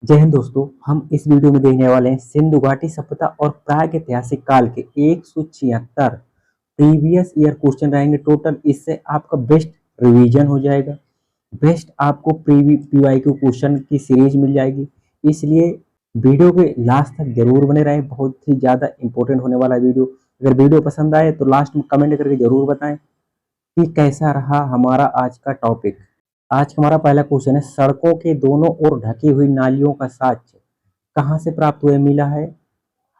जय हिंद दोस्तों। हम इस वीडियो में देखने वाले हैं सिंधु घाटी सभ्यता और प्रागैतिहासिक काल के 176 प्रीवियस ईयर क्वेश्चन रहेंगे टोटल। इससे आपका बेस्ट रिवीजन हो जाएगा, बेस्ट आपको पीवाईक्यू क्वेश्चन की सीरीज मिल जाएगी। इसलिए वीडियो के लास्ट तक जरूर बने रहें, बहुत ही ज़्यादा इंपॉर्टेंट होने वाला वीडियो। अगर वीडियो पसंद आए तो लास्ट में कमेंट करके जरूर बताएं कि कैसा रहा हमारा आज का टॉपिक। आज हमारा पहला क्वेश्चन है, सड़कों के दोनों ओर ढकी हुई नालियों का साक्ष्य कहाँ से प्राप्त हुए मिला है?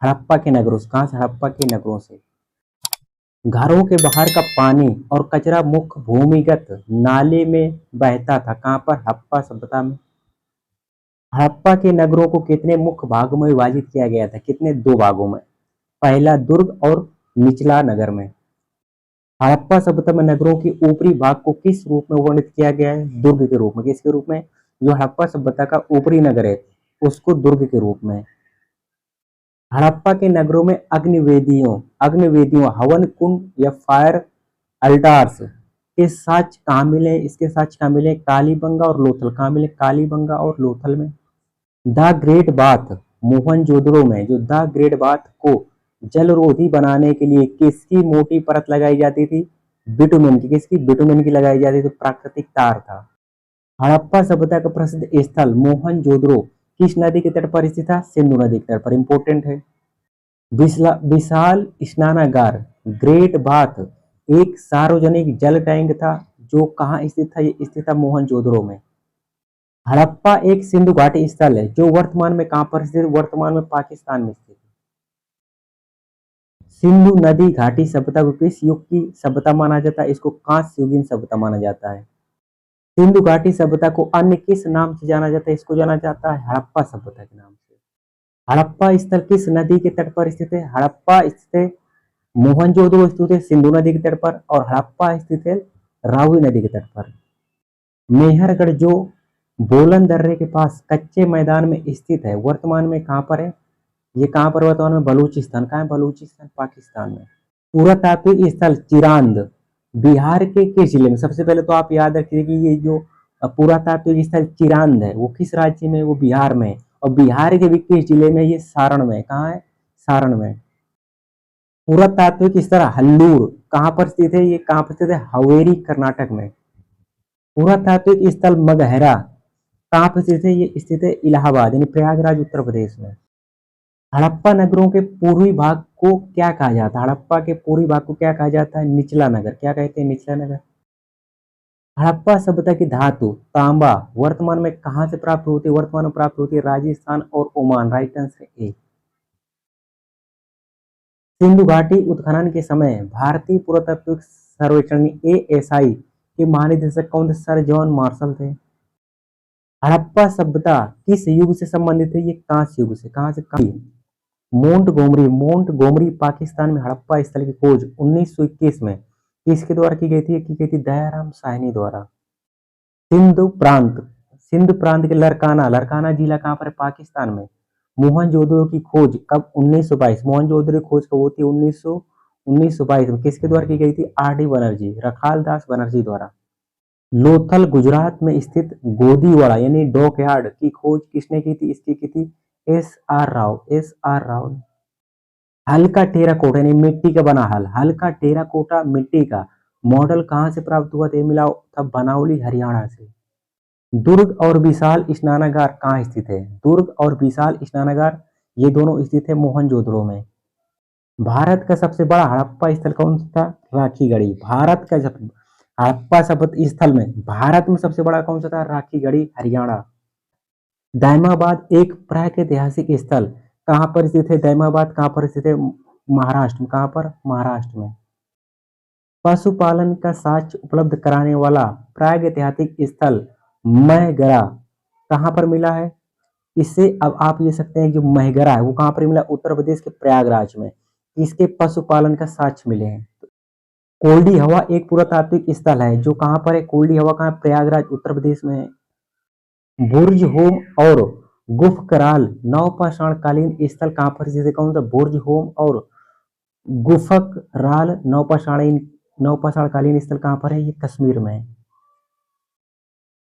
हड़प्पा के नगरों से। कहाँ से? हड़प्पा के नगरों से। घरों के बाहर का पानी और कचरा मुख्य भूमिगत नाले में बहता था। कहाँ पर? हड़प्पा सभ्यता में। हड़प्पा के नगरों को कितने मुख्य भागों में विभाजित किया गया था? कितने? दो भागों में। पहला दुर्ग और निचला नगर में। हड़प्पा सभ्यता में नगरों के ऊपरी भाग को किस रूप में वर्णित किया गया है? दुर्ग के रूप में। किसके रूप में? जो हड़प्पा सभ्यता का ऊपरी नगर है उसको दुर्ग के रूप में। हड़प्पा के नगरों में अग्निवेदियों हवन कुंड या फायर अल्टार्स के साक्ष्य कहाँ मिले? इसके साक्ष्य कहाँ मिले? कालीबंगा और लोथल। कहाँ मिले? कालीबंगा और लोथल में। द ग्रेट बाथ मोहनजोदड़ो में, जो द ग्रेट बाथ को जलरोधी बनाने के लिए किसकी मोटी परत लगाई जाती थी? बिटुमेन की। किसकी? बिटुमेन की लगाई जाती थी। प्राकृतिक तार था। हड़प्पा सभ्यता का प्रसिद्ध स्थल मोहनजोदड़ो किस नदी के तट पर स्थित था? सिंधु नदी के तट पर। इंपोर्टेंट है। विशाल स्नानागार ग्रेट बाथ एक सार्वजनिक जल टैंक था जो कहाँ स्थित था? ये स्थित था मोहनजोदड़ो में। हड़प्पा एक सिंधु घाटी स्थल है जो वर्तमान में कहाँ पर स्थित? वर्तमान में पाकिस्तान में स्थित है। सिंधु नदी घाटी सभ्यता को किस युग की सभ्यता माना जाता है? इसको कांस्य युगीन सभ्यता माना जाता है। सिंधु घाटी सभ्यता को अन्य किस नाम से जाना जाता है? इसको जाना जाता है हड़प्पा सभ्यता के नाम से। हड़प्पा स्थल किस नदी के तट पर स्थित है? हड़प्पा स्थित है, मोहनजोदड़ो स्थित है सिंधु नदी के तट पर, और हड़प्पा स्थित है रावी नदी के तट पर। मेहरगढ़ जो बोलन दर्रे के पास कच्चे मैदान में स्थित है वर्तमान में कहाँ पर है? ये कहाँ पर? वर्तमान में बलूचिस्तान। कहाँ है? बलूचिस्तान पाकिस्तान में। पुरातात्विक स्थल चिरांद बिहार के किस जिले में? सबसे पहले तो आप याद रखिए कि ये जो पुरातात्विक स्थल चिरांद है वो किस राज्य में? वो बिहार में। और बिहार के भी किस जिले में? ये सारण में। कहाँ है? सारण में। पुरातात्विक स्थल हल्लूर कहाँ पर स्थित है? ये कहाँ पर स्थित है? हवेरी कर्नाटक में। पुरातात्विक स्थल मगहरा कहाँ पर स्थित है? ये स्थित है इलाहाबाद यानी प्रयागराज उत्तर प्रदेश में। हड़प्पा नगरों के पूर्वी भाग को क्या कहा जाता है? हड़प्पा के पूर्वी भाग को क्या कहा जाता है? निचला नगर। क्या कहते हैं? निचला नगर। हड़प्पा सभ्यता की धातु तांबा वर्तमान में कहाँ से प्राप्त होती है? वर्तमान में प्राप्त होती है राजस्थान और Oman. Right answer A. Sindhu घाटी उत्खनन के समय भारतीय पुरातत्व सर्वेक्षण ASI के महानिदेशक कौन थे? सर जॉन मार्शल थे। हड़प्पा सभ्यता किस युग से संबंधित है? ये कांस्य युग से। कहाँ से? मोंटगोमरी पाकिस्तान में हड़प्पा स्थल की खोज 1921 में किसके द्वारा की गई थी? की गई थी दयाराम साहनी द्वारा। सिंध प्रांत के लरकाना जिला कहाँ पर है? पाकिस्तान में। मोहनजोदड़ो की खोज कब? 1922। मोहनजोदड़ो की खोज कब होती है? 1922 में। किसके द्वारा की गई थी? RD बनर्जी, रखाल दास बनर्जी द्वारा। लोथल गुजरात में स्थित गोदीवाड़ा यानी डॉकयार्ड की खोज किसने की थी? इसकी की थी एस आर राव। हल्का टेराकोटा यानी मिट्टी का बना हल्का टेराकोटा मिट्टी का मॉडल कहाँ से प्राप्त हुआ था? मिला था बनावली हरियाणा से। दुर्ग और विशाल स्नानागार कहाँ स्थित है? दुर्ग और विशाल स्नानागार ये दोनों स्थित है मोहनजोदड़ो में। भारत का सबसे बड़ा हड़प्पा स्थल कौन सा था? राखीगढ़ी। भारत का हड़प्पा सभ्यता स्थल में भारत में सबसे बड़ा कौन सा था? राखीगढ़ी हरियाणा। दैमाबाद एक प्रागैतिहासिक स्थल कहाँ पर स्थित है? दैमाबाद कहाँ पर स्थित है? महाराष्ट्र में। कहाँ पर? महाराष्ट्र में। पशुपालन का साक्ष्य उपलब्ध कराने वाला प्रागैतिहासिक स्थल महगरा कहाँ पर मिला है? इससे अब आप ये सकते हैं जो महगरा है वो कहाँ पर मिला? उत्तर प्रदेश के प्रयागराज में। इसके पशुपालन का साक्ष्य मिले हैं। कोल्डी हवा एक पुरातात्विक स्थल है जो कहाँ पर है? कोल्डी हवा कहाँ? प्रयागराज उत्तर प्रदेश में है। बुर्ज होम और गुफकराल नवपाषाणकालीन स्थल कहाँ पर स्थित है? कौन सा? बुर्ज होम और गुफकराल नवपाषाणकालीन स्थल कहाँ पर है? ये कश्मीर में है।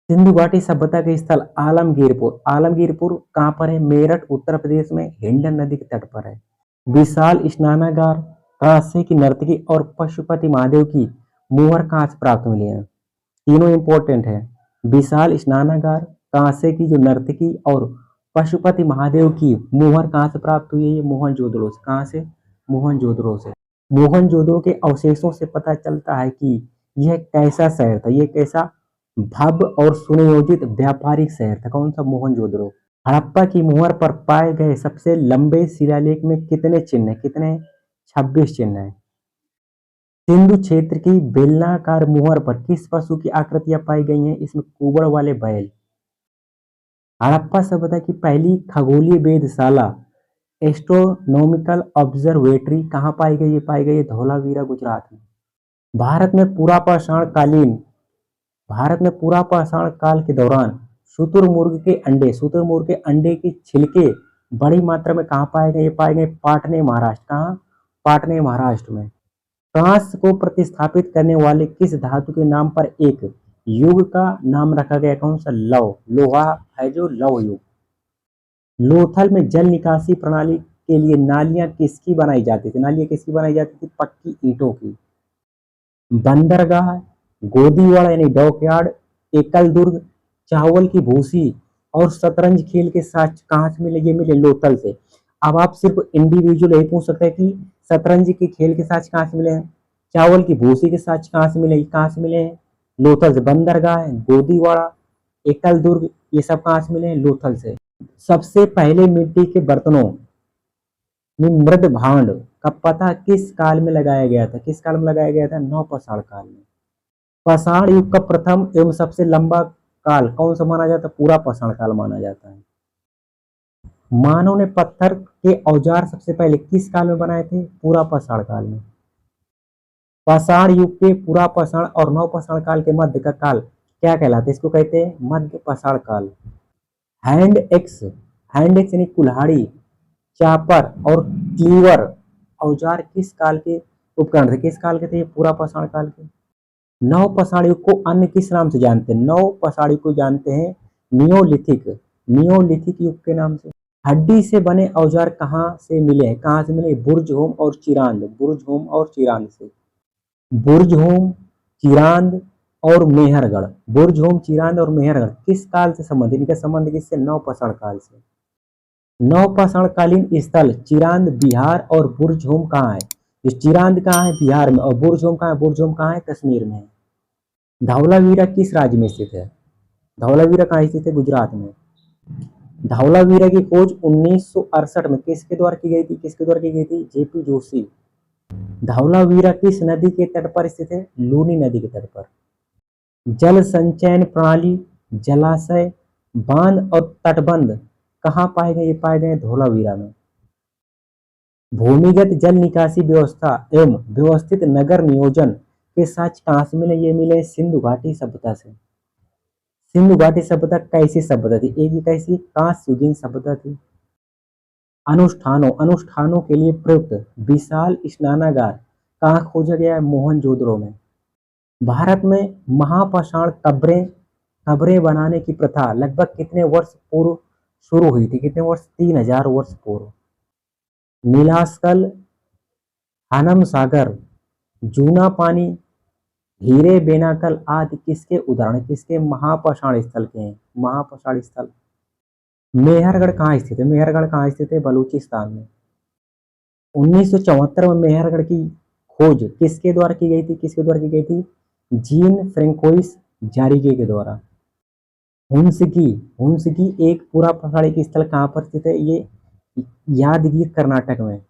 सिंधु घाटी सभ्यता के स्थल आलमगीरपुर। आलमगीरपुर कहाँ पर है? मेरठ उत्तर प्रदेश में, हिंडन नदी के तट पर है। विशाल स्नानागार, कांसे की नर्तकी और पशुपति महादेव की मुहर कहाँ से प्राप्त मिली है? तीनों इंपॉर्टेंट है। विशाल स्नानागार, कांसे की जो नर्तकी और पशुपति महादेव की मुहर कहाँ से प्राप्त हुई है? ये मोहनजोदड़ो से। कहाँ से? मोहनजोदड़ो से। मोहनजोदड़ो के अवशेषों से पता चलता है कि यह कैसा शहर था, यह कैसा भव्य और सुनियोजित व्यापारिक शहर था। कौन सा? मोहनजोदड़ो। हड़प्पा की मुहर पर पाए गए सबसे लंबे शिलालेख में कितने चिन्ह हैं? कितने? 26 चिन्ह हैं। सिंधु क्षेत्र की बेलनाकार मुहर पर किस पशु की आकृतियां पाई गई हैं? इसमें कुबड़ वाले बैल। हड़प्पा सभ्यता की पहली खगोलीय वेधशाला एस्ट्रोनॉमिकल ऑब्जर्वेटरी कहाँ पाई गई है? पाई गई है धौलावीरा, गुजरात में। भारत में भारत में पुरापाषाण काल के दौरान शुतुरमुर्ग के अंडे की छिलके बड़ी मात्रा में कहाँ पाए गए? पाए गए पाटने, महाराष्ट्र। कहाँ? पाटने, महाराष्ट्र में। कांस्य को प्रतिस्थापित करने वाले किस धातु के नाम पर एक युग का नाम रखा गया? कौन सा? लौह। लोहा है जो लौह युग। लोथल में जल निकासी प्रणाली के लिए नालियां किसकी बनाई जाती थी? नालियां किसकी बनाई जाती थी? पक्की ईंटों की। बंदरगाह, गोदीवाड़ा यानी डॉकयार्ड, एकल दुर्ग, चावल की भूसी और शतरंज खेल के साथ कहाँ से मिले? ये मिले लोथल से। अब आप सिर्फ इंडिविजुअल यही पूछ सकते हैं कि शतरंज के खेल के साथ कहाँ से मिले हैं? चावल की भूसी के साथ कहाँ से मिले? कहाँ से मिले हैं? लोथल से। बंदरगाह, गोदीवाड़ा, एकल दुर्ग, ये सब कहाँ से मिले हैं? लोथल से। सबसे पहले मिट्टी के बर्तनों में मृद भांड का पता किस काल में लगाया गया था? किस काल में लगाया गया था? नवपाषाण काल में। पाषाण युग का प्रथम एवं सबसे लंबा काल कौन सा माना जाता है? पूरा पाषाण काल माना जाता है। मानव ने पत्थर के औजार सबसे पहले किस काल में बनाए थे? पूरा पाषाण काल में। पाषाण युग के पूरा पाषाण और नवपाषाण काल के मध्य का काल क्या कहलाता है? इसको कहते हैं मध्य पाषाण काल। हैंड एक्स यानी कुल्हाड़ी, चापर और क्लीवर औजार किस काल के उपकरण थे? किस काल के थे? पूरा पाषाण काल के। नव पाषाण युग को अन्य किस नाम से जानते हैं? नव पाषाण युग को जानते हैं नियोलिथिक युग के नाम से। हड्डी से बने औजार कहाँ से मिले हैं? कहाँ से मिले? बुर्जहोम और चिरांद। बुर्जहोम और चिरांद से। बुर्जहोम, चिरांद और मेहरगढ़। बुर्जहोम, चिरांद और मेहरगढ़ किस काल से संबंधित? इनका संबंध किससे? नवपाषाण काल से। नवपाषाण कालीन स्थल चिरांद बिहार और बुर्जहोम कहाँ है? जो चिरांद कहाँ है? बिहार में। और बुर्जहोम कहाँ है? बुर्जहोम कहाँ है? कश्मीर में है। धौलावीरा किस राज्य में स्थित है? धौलावीरा कहाँ स्थित है? गुजरात में। धौलावीरा की खोज 1968 में किसके द्वारा की गई थी? किसके द्वारा की गई थी? जेपी जोशी। धौलावीरा किस नदी के तट पर स्थित है? लूनी नदी के तट पर। जल संचयन प्रणाली, जलाशय, बांध और तटबंध कहाँ पाए गए? ये पाए गए धौलावीरा में। भूमिगत जल निकासी व्यवस्था एवं व्यवस्थित नगर नियोजन के साथ कहाँ से मिले? ये मिले सिंधु घाटी सभ्यता से। सिंधु घाटी सभ्यता कैसी सभ्यता थी? एक ही कैसी? कांस्य युगीन सभ्यता थी। अनुष्ठानों के लिए प्रयुक्त विशाल स्नानागार कहाँ खोजा गया है? मोहनजोदड़ो में। भारत में महापाषाण कब्रें बनाने की प्रथा लगभग कितने वर्ष पूर्व शुरू हुई थी? कितने वर्ष? 3000 वर्ष पूर्व। नीलास्कल, हनम सागर, जूना पानी, हीरे बेनाकल आदि किसके उदाहरण? किसके? महापाषाण स्थल के हैं। महापाषाण स्थल। मेहरगढ़ कहाँ स्थित है? मेहरगढ़ कहाँ स्थित है? बलूचिस्तान में। 1974 में मेहरगढ़ की खोज किसके द्वारा की गई थी? किसके द्वारा की गई थी? जीन फ्रेंकोइस जारिगे के द्वारा। हुंसकी एक पूरा पाषाणिक स्थल कहाँ पर स्थित है? ये यादगीर, कर्नाटक में।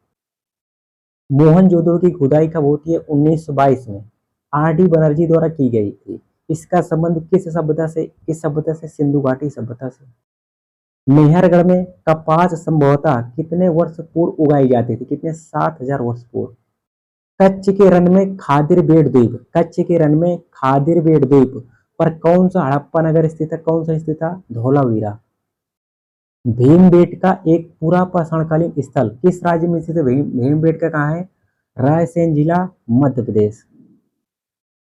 मोहनजोदड़ो की खुदाई कब होती है? 1922 में। आर.डी. बनर्जी द्वारा की गई थी। इसका संबंध किस सभ्यता से? किस सभ्यता से? सिंधु घाटी सभ्यता से। मेहरगढ़ में कपास संभवतः कितने वर्ष पूर्व उगाई जाती थी? कितने? 7000 वर्ष पूर्व। कच्छ के रण में खादिरबेड़ द्वीप पर कौन सा हड़प्पा नगर स्थित है? कौन सा स्थित था? धौलावीरा। भीमबेटका एक पूरा पाषाणकालीन स्थल किस राज्य में स्थित है? भीमबेटका कहाँ है? रायसेन जिला, मध्य प्रदेश।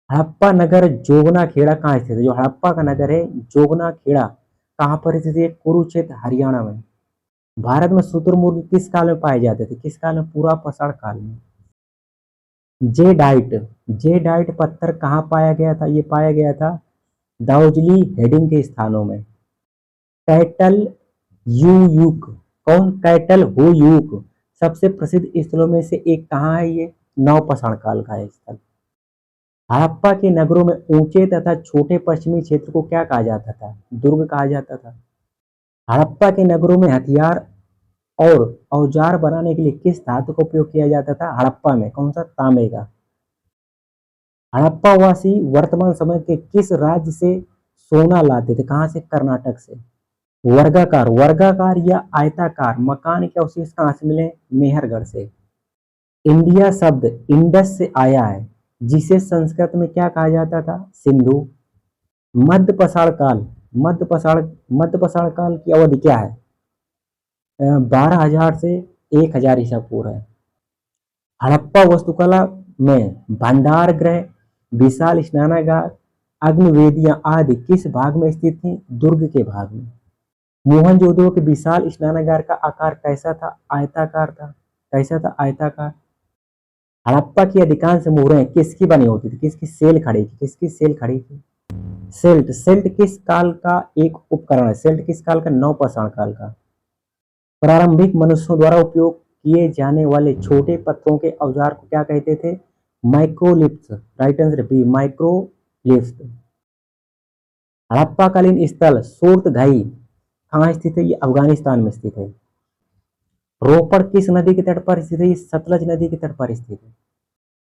हड़प्पा नगर जोगना खेड़ा कहाँ स्थित है? जो हड़प्पा का नगर है जोगना खेड़ा कहाँ पर स्थित है? कुरुक्षेत्र हरियाणा में। भारत में शुतुरमुर्ग किस काल में पाए जाते थे? किस काल में? पूरा पाषाण काल में। जेडाइट, जेडाइट पत्थर कहाँ पाया गया था? ये पाया गया था दार्जिलिंग हेडिंग के स्थानों में। कैटल हुयूक, कौन? कैटल हुयूक सबसे प्रसिद्ध स्थलों में से एक कहाँ है? ये नवपाषाण काल का है स्थल। हड़प्पा के नगरों में ऊंचे तथा छोटे पश्चिमी क्षेत्र को क्या कहा जाता था? दुर्ग कहा जाता था। हड़प्पा के नगरों में हथियार और औजार बनाने के लिए किस धातु का उपयोग किया जाता था? हड़प्पा में कौन सा? तांबे का। हड़प्पा वासी वर्तमान समय के किस राज्य से सोना लाते थे? कहाँ से? कर्नाटक से। वर्गाकार, वर्गाकार या आयताकार मकान के अवशेष कहाँ से मिले? मेहरगढ़ से। इंडिया शब्द इंडस से आया है, जिसे संस्कृत में क्या कहा जाता था? सिंधु। मध्यपाषाण काल, मध्यपाषाण काल की अवधि क्या है? 12,000 से 1,000 ईसा पूर्व है। हड़प्पा वास्तुकला में भंडार गृह, विशाल स्नानागार, अग्निवेदियां आदि किस भाग में स्थित थी? दुर्ग के भाग में। मोहनजोदड़ो के विशाल स्नानागार का आकार कैसा था? आयताकार था। कैसा था? आयताकार। हड़प्पा की अधिकांश मोहरें किसकी बनी होती थी? किसकी? सेल खड़ी थी। किसकी? सेल खड़ी थी। सेल्ट, सेल्ट किस काल का एक उपकरण है? सेल्ट किस काल का? नवपाषाण काल का। प्रारंभिक मनुष्यों द्वारा उपयोग किए जाने वाले छोटे पत्थरों के औजार को क्या कहते थे? Microliths. Right answer B, microliths. हड़प्पाकालीन स्थल सूरतघाई कहाँ स्थित है? ये अफगानिस्तान में स्थित है। रोपड़ किस नदी के तट पर स्थित है? ये सतलज नदी के तट पर स्थित है।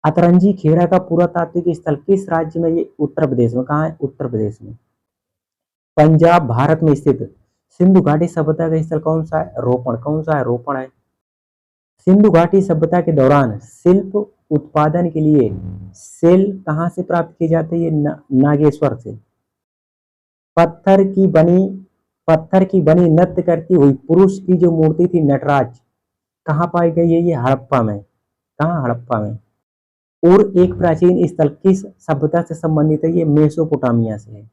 अतरंजी खेड़ा का पुरातात्विक स्थल किस राज्य में? ये उत्तर प्रदेश में। कहाँ है? उत्तर प्रदेश में। पंजाब भारत में स्थित सिंधु घाटी सभ्यता का स्थल कौन सा है? रोपण। कौन सा है? रोपण है। सिंधु घाटी सभ्यता के दौरान शिल्प उत्पादन के लिए सेल कहाँ से प्राप्त किए जाते हैं? ये नागेश्वर से। पत्थर की बनी पत्थर की बनी नृत्य करती हुई पुरुष की जो मूर्ति थी नटराज, कहाँ पाई गई है? ये हड़प्पा में। कहाँ? हड़प्पा में। और एक प्राचीन स्थल किस सभ्यता से संबंधित है? ये मेसोपोटामिया से है।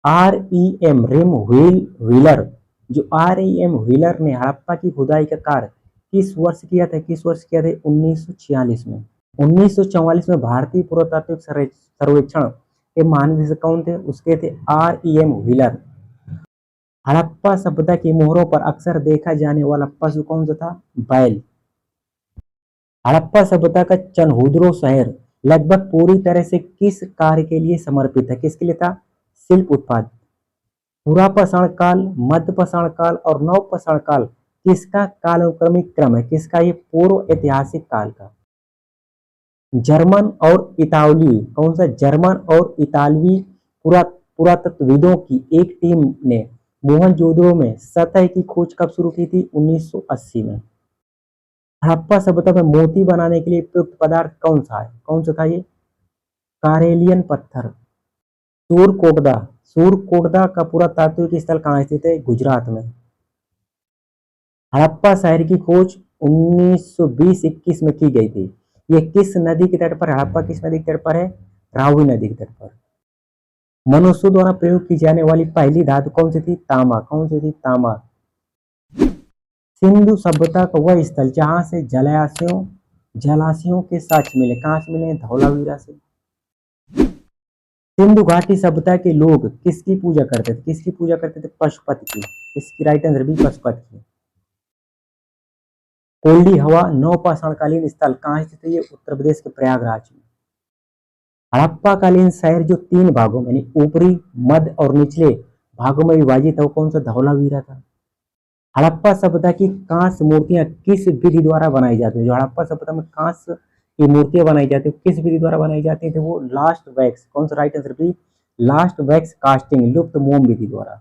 आर ई एम रिम व्हीलर, जो आर ई एम व्हीलर ने हड़प्पा की खुदाई का कार्य किस वर्ष किया था? किस वर्ष किया था? 1946 में। 1944 में भारतीय पुरातात्विक सर्वेक्षण के महानिदेशक कौन थे? उसके थे R E M Wheeler. Harappa सभ्यता की मोहरों पर अक्सर देखा जाने वाला पशु कौन सा था? बैल। हड़प्पा सभ्यता का चनहुदरो शहर लगभग पूरी तरह से किस कार्य के लिए समर्पित है? किसके लिए था? शिल्प उत्पाद। पुरापाषाण काल, मध्यपाषाण काल और नवपाषाण काल किसका कालानुक्रमिक क्रम है? किसका? ये पूर्व ऐतिहासिक काल का। जर्मन और इतालवी, कौन सा? जर्मन और इतालवी पुरातत्वविदों की एक टीम ने मोहनजोदड़ो में सतह की खोज कब शुरू की थी? 1980 में। हड़प्पा सभ्यता में मोती बनाने के लिए उपयुक्त पदार्थ कौन सा है? कौन सा था ये? कारेलियन पत्थर। सूरकोटदा, सूरकोटदा का पुरातात्विक स्थल कहाँ स्थित है? गुजरात में। हड़प्पा शहर की खोज 1920-21 में की गई थी। ये किस नदी के तट पर? हड़प्पा किस नदी के तट पर है? रावी नदी के तट पर। मनुष्यों द्वारा प्रयोग की जाने वाली पहली धातु कौन सी थी? तांबा। कौन सी थी? तांबा। सिंधु सभ्यता का वह स्थल जहां से जलाशयों के साक्ष्य मिले, कहाँ से मिले? धौलावीरा से। सिंधु घाटी सभ्यता के लोग किसकी पूजा करते थे? किसकी पूजा करते थे? पशुपति की। इसकी राइट आंसर भी पशुपति की। कोल्डी हवा नवपाषाणकालीन स्थल कहाँ स्थित है? ये उत्तर प्रदेश के प्रयागराज में। हड़प्पा कालीन शहर जो 3 भागों में, ऊपरी, मध्य और निचले भागों में विभाजित है, वो कौन सा? धौलावीरा था। हड़प्पा सभ्यता की कांस्य मूर्तियां किस विधि द्वारा बनाई जाती है? जो हड़प्पा सभ्यता में कांस्य की मूर्तियां बनाई जाती है किस विधि द्वारा बनाई जाती थी? वो लास्ट वैक्स। कौन सा? Right answer B, lost wax casting, लुप्त मोम विधि द्वारा।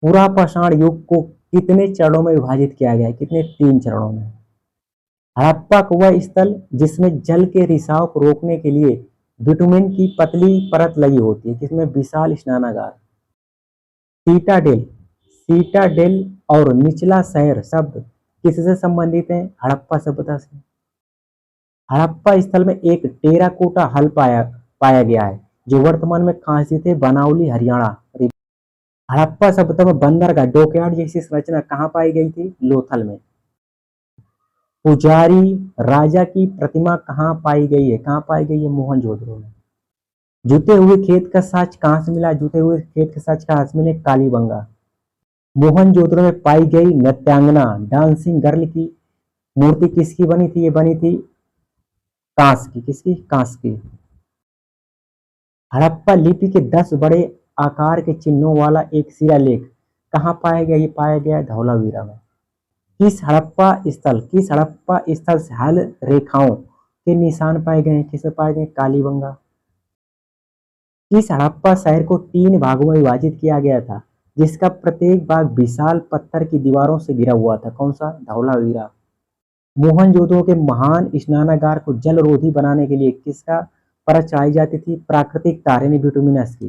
पुरापाषाण युग को कितने चरणों में विभाजित किया गया है? कितने? 3 चरणों में। हड़प्पा का वह स्थल जिसमें जल के रिसाव को रोकने के लिए बिटुमिन की पतली परत लगी होती है, किसमें? विशाल स्नानागार। सीटाडेल, सीटाडेल और निचला शहर शब्द किससे संबंधित है? हड़प्पा सभ्यता से। हड़प्पा स्थल में एक टेराकोटा हल पाया पाया गया है जो वर्तमान में कहाँ स्थित है? बनावली, हरियाणा। हड़प्पा सभ्यता में बंदरगाह डॉकयार्ड जैसी संरचना कहाँ पाई गई थी? लोथल में। पुजारी राजा की प्रतिमा कहाँ पाई गई है? कहाँ पाई गई है? मोहनजोदड़ो में। जुते हुए खेत का साच कहाँ से मिला? जुते हुए खेत का साच कहाँ से मिले? कालीबंगा। मोहनजोदड़ो में पाई गई नृत्यांगना डांसिंग गर्ल की मूर्ति किसकी बनी थी? ये बनी थी कांस की। किसकी? कांस की। हड़प्पा लिपि के 10 बड़े आकार के चिन्हों वाला एक शिलालेख कहाँ पाया गया? ये पाया गया है धौलावीरा में। किस हड़प्पा स्थल से हल रेखाओं के निशान पाए गए हैं? किसे पाए गए? कालीबंगा। किस हड़प्पा शहर को 3 भागों में विभाजित किया गया था जिसका प्रत्येक भाग विशाल पत्थर की दीवारों से घिरा हुआ था? कौन सा? धौलावीरा। मोहनजोदड़ो के महान स्नानागार को जलरोधी बनाने के लिए किसका परत चढ़ाई जाती थी? प्राकृतिक तारिणी बिटुमिनस की।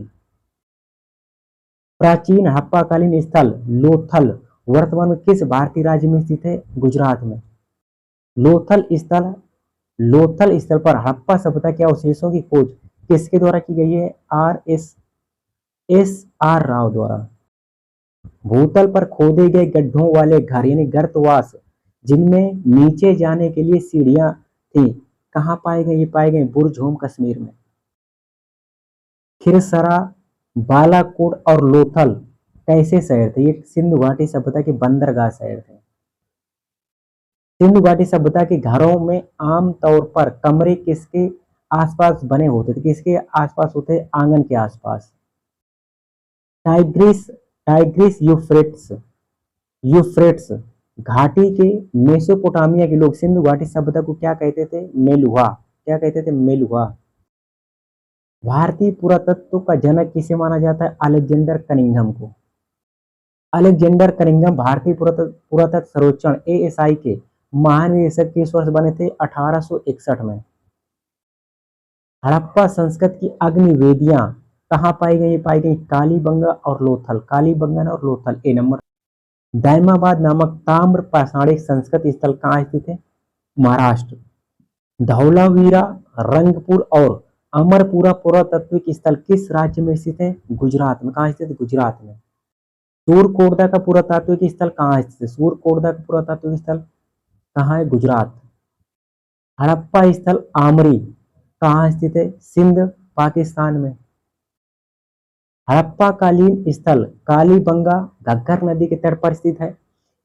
प्राचीन हड़प्पाकालीन स्थल लोथल वर्तमान में किस भारतीय राज्य में स्थित है? गुजरात में। लोथल स्थल लोथल स्थल पर हड़प्पा सभ्यता के अवशेषों की खोज किसके द्वारा की गई है? आर राव द्वारा। भूतल पर खोदे गए गड्ढों वाले घर यानी गर्तवास जिनमें नीचे जाने के लिए सीढ़ियां थी कहाँ पाए गए? ये पाए गए बुरझोम कश्मीर में। खिरसरा, बालाकोट और लोथल कैसे शहर थे? ये सिंधु घाटी सभ्यता के बंदरगाह शहर थे। सिंधु घाटी सभ्यता के घरों में आम तौर पर कमरे किसके आसपास बने होते थे? किसके आसपास होते? आंगन के आसपास। टाइग्रिस टाइग्रिस यूफ्रेट्स यूफ्रेट्स घाटी के मेसोपोटामिया के लोग सिंधु घाटी सभ्यता को क्या कहते थे? मेलुहा। क्या कहते थे? मेलुहा। भारतीय पुरातत्व का जनक किसे माना जाता है? अलेक्जेंडर कनिंघम को। अलेक्जेंडर कनिंघम भारतीय पुरातत्व सर्वेक्षण एएसआई के महानिदेशक किस वर्ष बने थे? 1861 में। हड़प्पा संस्कृत की अग्निवेदियां कहाँ पाई गई? पाई गई कालीबंगा और लोथल। कालीबंगन और लोथल। ए नंबर। दायमाबाद नामक ताम्र पाषाणिक संस्कृत स्थल कहाँ स्थित है? महाराष्ट्र। धौलावीरा, रंगपुर और अमरपुरा पुरातात्विक स्थल किस राज्य में स्थित है? गुजरात में। कहाँ स्थित है? गुजरात में। सूरकोटदा का पुरातात्विक स्थल कहाँ स्थित है? सूरकोटदा का पुरातात्विक स्थल कहाँ है? गुजरात। हड़प्पा स्थल आमरी कहाँ स्थित है? सिंध, पाकिस्तान में। हड़प्पाकालीन स्थल कालीबंगा घग्गर नदी के तट पर स्थित है।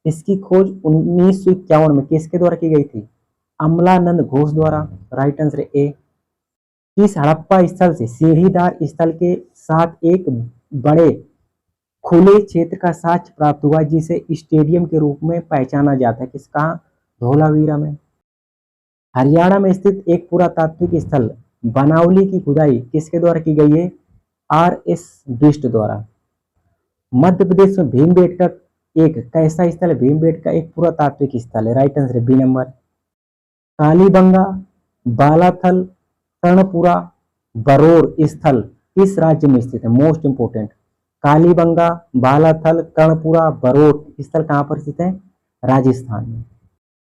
इसकी खोज 1951 में किसके द्वारा की गई थी? अमलानंद घोष द्वारा। Right answer A. किस हड़प्पा स्थल से सीढ़ीदार स्थल के साथ एक बड़े खुले क्षेत्र का साक्ष्य प्राप्त हुआ जिसे स्टेडियम के रूप में पहचाना जाता है? किसका? धौलावीरा में। हरियाणा में स्थित एक पुरातात्विक स्थल बनावली की खुदाई किसके द्वारा की गई है? आर.एस. बिष्ट द्वारा। मध्य प्रदेश में भीमबेटका एक कैसा स्थल है? भीमबेटका एक पुरातात्विक स्थल है। Right answer B number. Kalibangan, Balathal, Karnpura, Baror स्थल किस राज्य में स्थित है? Most important. कालीबंगा, बालाथल, कर्णपुरा, बरोर स्थल कहाँ पर स्थित है? राजस्थान में।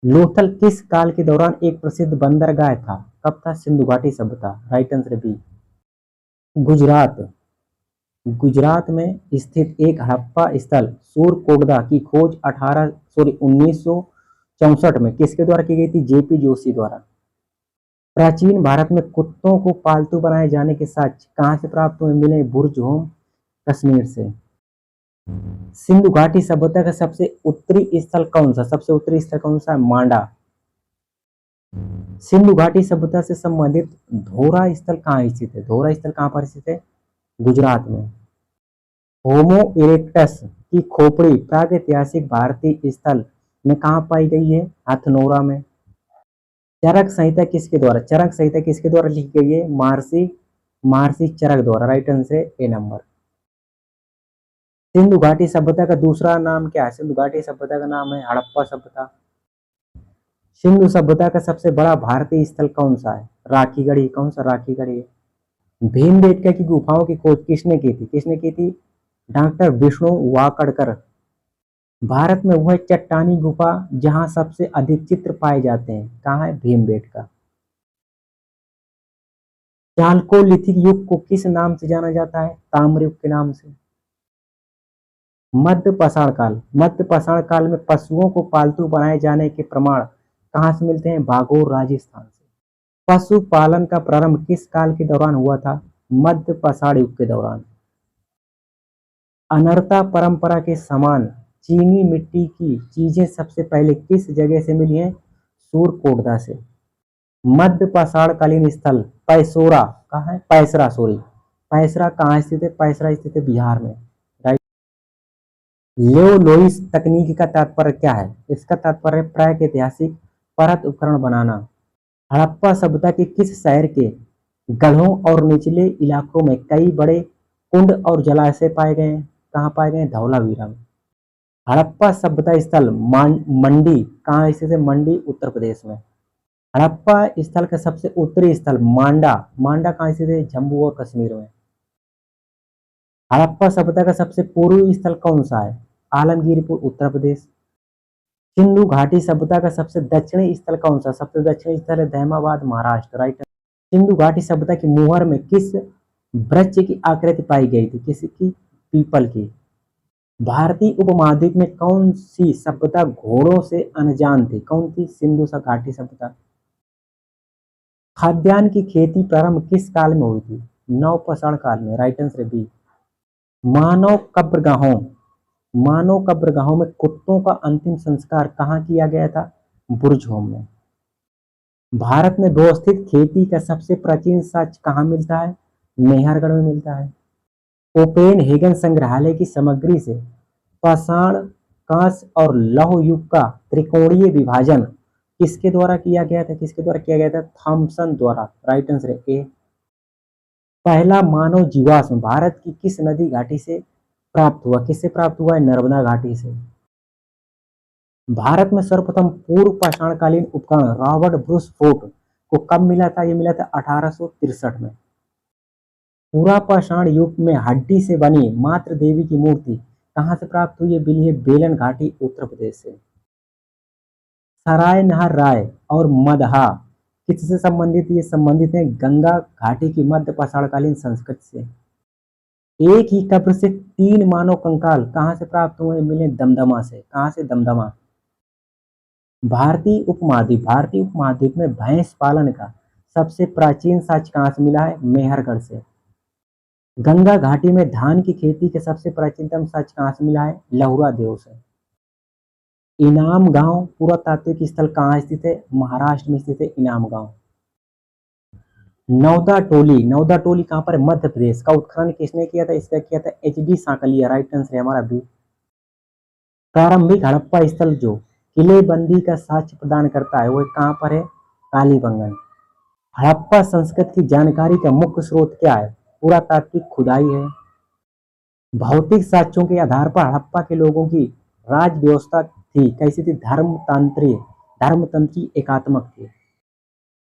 लोथल किस काल के दौरान एक प्रसिद्ध बंदरगाह था? कब था? सिंधु घाटी सभ्यता। Right answer B. Gujarat Gujarat में स्थित एक हड़प्पा स्थल सूरकोटदा की खोज 1964 में किसके द्वारा की गई थी? जेपी जोशी द्वारा। प्राचीन भारत में कुत्तों को पालतू बनाए जाने के साक्ष्य कहाँ से प्राप्त हुए? मिले बुरज़ोम कश्मीर से। सिंधु घाटी सभ्यता का सबसे उत्तरी स्थल कौन सा? सबसे उत्तरी स्थल कौन सा है? मांडा। सिंधु घाटी सभ्यता से संबंधित धोरा स्थल कहाँ स्थित है? धोरा स्थल कहाँ पर स्थित है? गुजरात में। होमो इरेक्टस की खोपड़ी प्रागैतिहासिक भारतीय स्थल में कहाँ पाई गई है? हथनोरा में। चरक संहिता किसके द्वारा लिखी गई है? महर्षि चरक द्वारा। Right answer A number. Sindhu घाटी सभ्यता का दूसरा नाम क्या है? सिंधु घाटी सभ्यता का नाम है हड़प्पा सभ्यता। सिंधु सभ्यता का सबसे बड़ा भारतीय स्थल कौन सा है? राखीगढ़ी। कौन सा? राखीगढ़ी। भीमबेटका की गुफाओं की खोज किसने की थी? किसने की थी? डॉक्टर विष्णु वाकड़कर। भारत में वह चट्टानी गुफा जहां सबसे अधिक चित्र पाए जाते हैं कहाँ है? भीमबेटका। चालकोलिथिक युग को किस नाम से जाना जाता है? ताम्र युग के नाम से। मध्य पाषाण काल, मध्य पाषाण काल में पशुओं को पालतू बनाए जाने के प्रमाण कहाँ से मिलते हैं? भागौर राजस्थान से। पशुपालन का प्रारंभ किस काल के दौरान हुआ था? मध्य पाषाण युग के दौरान। अनर्ता परंपरा के समान चीनी मिट्टी की चीजें सबसे पहले किस जगह से मिली हैं? सूरकोटदा से। मध्य पाषाणकालीन स्थल पैसोरा कहाँ है? पैसरा, सॉरी, पैसरा कहाँ स्थित है? पैसरा स्थित है बिहार में, राइट। लियो लोइस तकनीक का तात्पर्य क्या है? इसका तात्पर्य प्रागैतिहासिक परत उपकरण बनाना। हड़प्पा सभ्यता के किस शहर के गढ़ों और निचले इलाकों में कई बड़े कुंड और जलाशय पाए गए हैं? कहाँ पाए गए हैं? धौलावीरा में। हड़प्पा सभ्यता स्थल मंडी कहाँ स्थित है? मंडी उत्तर प्रदेश में। हड़प्पा स्थल का सबसे उत्तरी स्थल मांडा, मांडा कहाँ स्थित है? जम्मू और कश्मीर में। हड़प्पा सभ्यता का सबसे पूर्वी स्थल कौन सा है? आलमगीरपुर उत्तर प्रदेश। सिंधु घाटी सभ्यता का सबसे दक्षिणी स्थल कौन सा? सबसे दक्षिणी स्थल है दहमाबाद, महाराष्ट्र, राइट। सिंधु घाटी सभ्यता की मुहर में किस वृक्ष की आकृति पाई गई थी? किसकी? पीपल की। भारतीय उपमहाद्वीप में कौन सी सभ्यता घोड़ों से अनजान थी? कौन थी? सिंधु घाटी सभ्यता। खाद्यान्न की खेती प्रारंभ किस काल में हुई थी? नवपाषाण काल में, राइट आंसर बी। मानव कब्रगाहों में कुत्तों का अंतिम संस्कार कहाँ किया गया था? बुर्ज होम में। भारत में व्यवस्थित खेती का सबसे प्राचीन साक्ष्य कहाँ मिलता है? मेहरगढ़ में मिलता है। कोपेनहेगन संग्रहालय की सामग्री से पाषाण, कांस्य और लौह युग का त्रिकोणीय विभाजन किसके द्वारा किया गया था? किसके द्वारा किया गया था? थॉमसन द्वारा, राइट आंसर है ए। पहला मानव जीवाश्म भारत की किस नदी घाटी से प्राप्त हुआ? किससे प्राप्त हुआ है? नर्मदा घाटी से। भारत में सर्वप्रथम पूर्व पाषाणकालीन उपकरण रॉबर्ट ब्रूस फोर्ट को कब मिला था? ये मिला था 1863 में। पूरा पाषाण युग में हड्डी से बनी मातृ देवी की मूर्ति कहाँ से प्राप्त हुई है? मिली है बेलन घाटी उत्तर प्रदेश से। सराय नहर राय और मदहा किससे संबंधित? ये संबंधित है गंगा घाटी की मध्य पाषाणकालीन संस्कृति से। एक ही कब्र से 3 मानव कंकाल कहाँ से प्राप्त हुए? मिले दमदमा से। कहाँ से? दमदमा। भारतीय उपमहाद्वीप में भैंस पालन का सबसे प्राचीन साक्ष्य कहाँ से मिला है? मेहरगढ़ से। गंगा घाटी में धान की खेती के सबसे प्राचीनतम साक्ष्य कहाँ से मिला है? लहुरा देव से। इनाम गांव पुरातात्विक स्थल कहाँ स्थित है? महाराष्ट्र में स्थित है इनाम गांव। नौदा टोली कहाँ पर है? मध्य प्रदेश। का उत्खनन किसने किया था? इसका किया था एच.डी. सांकलिया, राइट आंसर है हमारा बी। प्रारंभिक हड़प्पा स्थल जो किलेबंदी का साक्ष्य प्रदान करता है वो कहाँ पर है? कालीबंगन। हड़प्पा संस्कृति की जानकारी का मुख्य स्रोत क्या है? पुरातात्विक खुदाई है। भौतिक साक्ष्यों के आधार पर हड़प्पा के लोगों की राज व्यवस्था थी कैसी थी? धर्मतंत्री एकात्मक थी।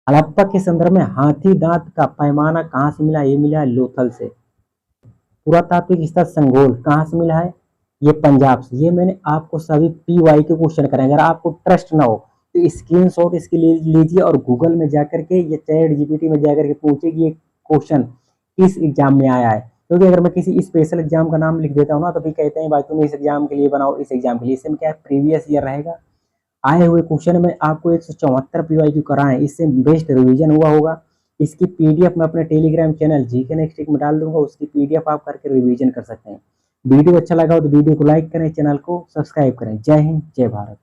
हड़प्पा के संदर्भ में हाथी दांत का पैमाना कहाँ से मिला? ये मिला है लोथल से। पुरातात्विक स्थल संगोल कहाँ से मिला है? ये पंजाब से। ये मैंने आपको सभी PY के क्वेश्चन कराए। अगर आपको ट्रस्ट ना हो तो स्क्रीनशॉट इसके लीजिए और गूगल में जाकर के या ChatGPT में जाकर के पूछिए कि ये क्वेश्चन किस एग्जाम में आया है। क्योंकि अगर मैं किसी स्पेशल एग्जाम का नाम लिख देता हूँ ना तो फिर कहते हैं भाई तुम इस एग्जाम के लिए बनाओ, इस एग्जाम के लिए। इससे क्या प्रीवियस ईयर रहेगा, आए हुए क्वेश्चन में आपको 174 PYQ कराएं, इससे बेस्ट रिवीजन हुआ होगा। इसकी PDF मैं अपने टेलीग्राम चैनल GK नेक्स्ट में डाल दूंगा, उसकी PDF आप करके रिवीजन कर सकते हैं। वीडियो अच्छा लगा हो तो वीडियो को लाइक करें, चैनल को सब्सक्राइब करें। जय हिंद, जय भारत।